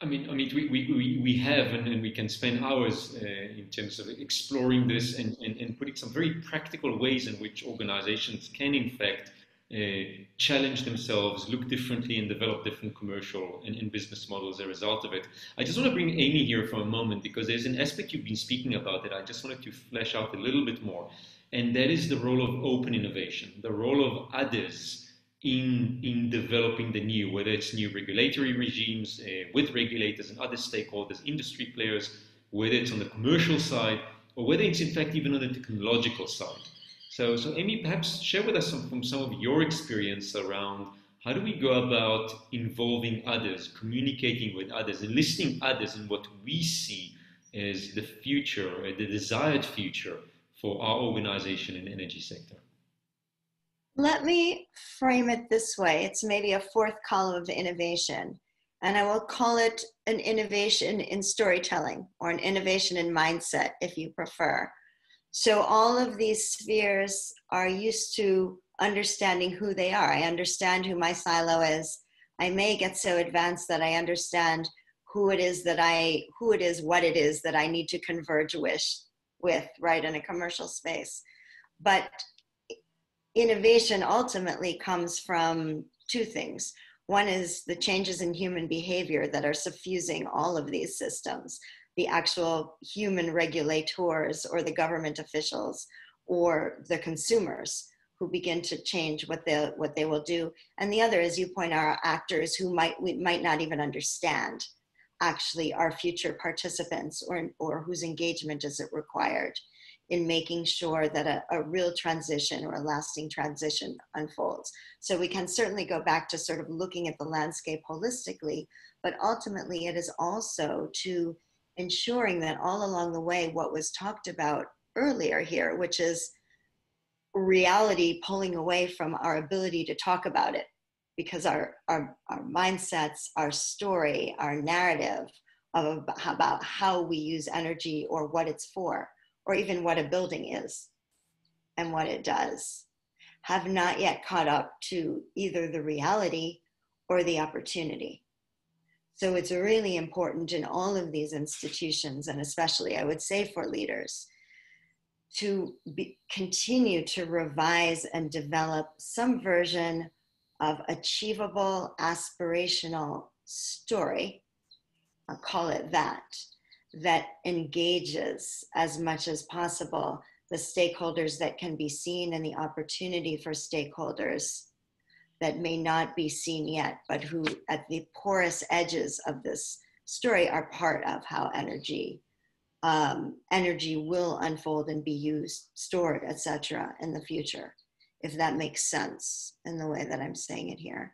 we have, and we can spend hours in terms of exploring this and putting some very practical ways in which organizations can, in fact, challenge themselves, look differently, and develop different commercial and business models as a result of it. I just want to bring Amy here for a moment because there's an aspect you've been speaking about that I just wanted to flesh out a little bit more, and that is the role of open innovation, the role of others in developing the new, whether it's new regulatory regimes with regulators and other stakeholders, industry players, whether it's on the commercial side or whether it's in fact even on the technological side. So Amy, perhaps share with us from some of your experience around how do we go about involving others, communicating with others, enlisting others in what we see as the future, the desired future for our organization in the energy sector. Let me frame it this way. It's maybe a fourth column of innovation, and I will call it an innovation in storytelling or an innovation in mindset, if you prefer. So all of these spheres are used to understanding who they are. I understand who my silo is. I may get so advanced that I understand what it is that I need to converge with, right, in a commercial space. But innovation ultimately comes from two things. One is the changes in human behavior that are suffusing all of these systems, the actual human regulators or the government officials or the consumers who begin to change what they will do. And the other, as you point out, are actors who we might not even understand actually are future participants or whose engagement is it required in making sure that a real transition or a lasting transition unfolds. So we can certainly go back to sort of looking at the landscape holistically, but ultimately it is also to ensuring that all along the way, what was talked about earlier here, which is reality pulling away from our ability to talk about it, because our mindsets, our story, our narrative about how we use energy or what it's for, or even what a building is and what it does, have not yet caught up to either the reality or the opportunity. So it's really important in all of these institutions, and especially I would say for leaders, to continue to revise and develop some version of achievable, aspirational story, I'll call it that engages as much as possible the stakeholders that can be seen and the opportunity for stakeholders that may not be seen yet, but who at the porous edges of this story are part of how energy will unfold and be used, stored, etc. in the future, if that makes sense in the way that I'm saying it here.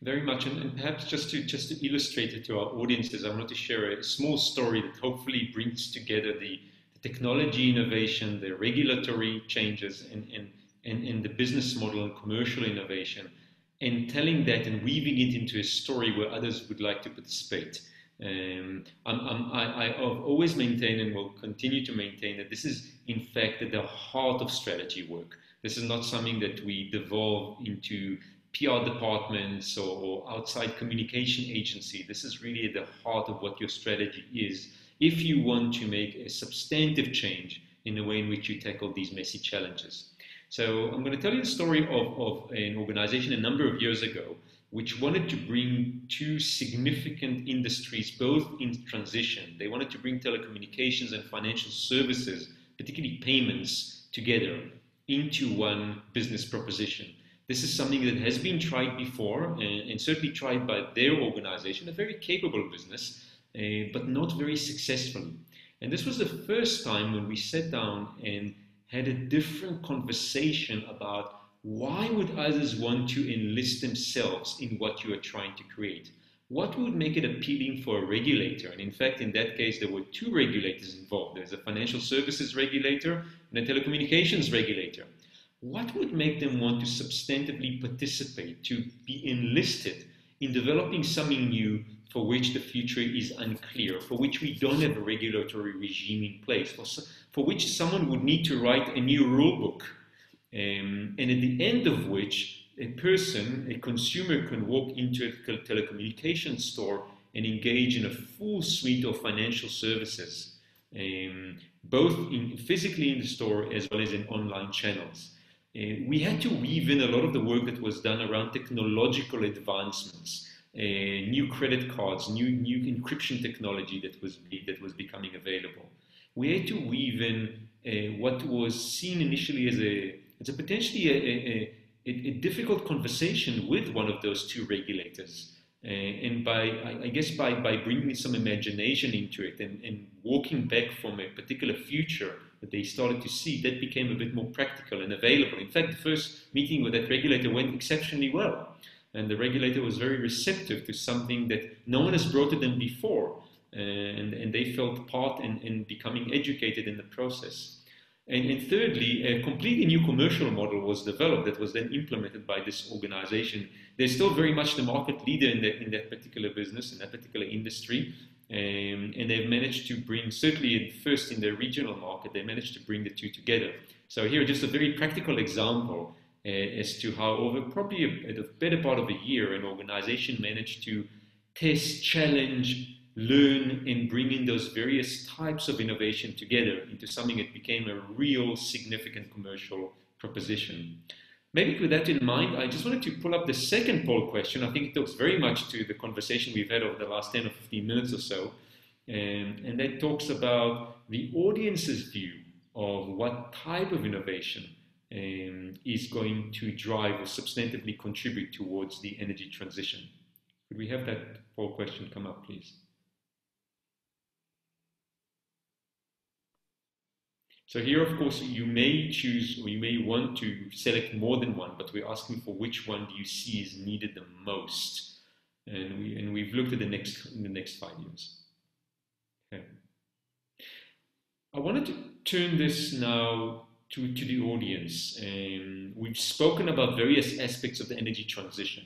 Very much, and perhaps just to illustrate it to our audiences, I wanted to share a small story that hopefully brings together the technology innovation, the regulatory changes, and the business model and commercial innovation, and telling that and weaving it into a story where others would like to participate. I've always maintained and will continue to maintain that this is in fact at the heart of strategy work. This is not something that we devolve into PR departments or outside communication agency. This is really at the heart of what your strategy is if you want to make a substantive change in the way in which you tackle these messy challenges. So I'm going to tell you the story of an organization a number of years ago which wanted to bring two significant industries both in transition. They wanted to bring telecommunications and financial services, particularly payments, together into one business proposition. This is something that has been tried before and certainly tried by their organization, a very capable business, but not very successfully. And this was the first time when we sat down and had a different conversation about why would others want to enlist themselves in what you are trying to create? What would make it appealing for a regulator? And in fact, in that case, there were two regulators involved. There's a financial services regulator and a telecommunications regulator. What would make them want to substantively participate, to be enlisted in developing something new for which the future is unclear, for which we don't have a regulatory regime in place, for which someone would need to write a new rule book, and at the end of which a consumer can walk into a telecommunications store and engage in a full suite of financial services, both physically in the store as well as in online channels. We had to weave in a lot of the work that was done around technological advancements, new credit cards, new encryption technology that was becoming available. We had to weave in what was seen initially as a potentially a difficult conversation with one of those two regulators. And I guess by bringing some imagination into it and walking back from a particular future that they started to see, that became a bit more practical and available. In fact, the first meeting with that regulator went exceptionally well. And the regulator was very receptive to something that no one has brought to them before. And they felt part in becoming educated in the process. And thirdly, a completely new commercial model was developed that was then implemented by this organization. They're still very much the market leader in that particular business, in that particular industry. And they've managed to bring, certainly first in their regional market, they managed to bring the two together. So here, just a very practical example as to how over probably a better part of a year, an organization managed to test, challenge, learn, and bring in those various types of innovation together into something that became a real significant commercial proposition. Maybe with that in mind, I just wanted to pull up the second poll question. I think it talks very much to the conversation we've had over the last 10 or 15 minutes or so. And that talks about the audience's view of what type of innovation is going to drive or substantively contribute towards the energy transition. Could we have that poll question come up, please? So here, of course, you may choose or you may want to select more than one, but we're asking for which one do you see is needed the most. And we've looked at the next 5 years. Okay. I wanted to turn this now to the audience. We've spoken about various aspects of the energy transition,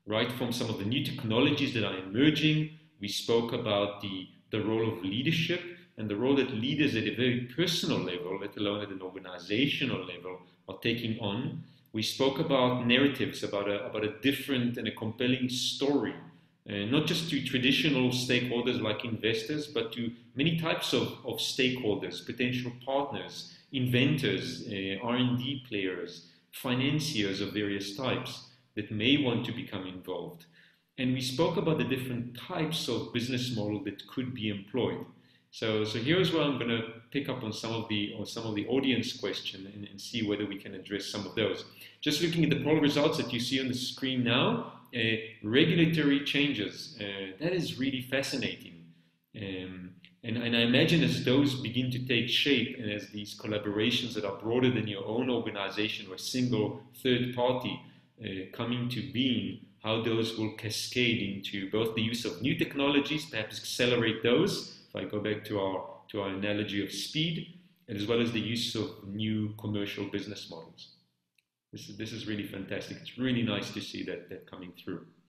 right? From some of the new technologies that are emerging. We spoke about the role of leadership and the role that leaders at a very personal level, let alone at an organizational level, are taking on. We spoke about narratives, about a different and a compelling story, not just to traditional stakeholders like investors, but to many types of stakeholders, potential partners, inventors, R&D players, financiers of various types that may want to become involved. And we spoke about the different types of business model that could be employed. So here's where I'm going to pick up on some of the audience question and see whether we can address some of those. Just looking at the poll results that you see on the screen now, regulatory changes, that is really fascinating. And I imagine as those begin to take shape and as these collaborations that are broader than your own organization or a single third party come into being, how those will cascade into both the use of new technologies, perhaps accelerate those. If I go back to our analogy of speed, as well as the use of new commercial business models. This is really fantastic. It's really nice to see that coming through.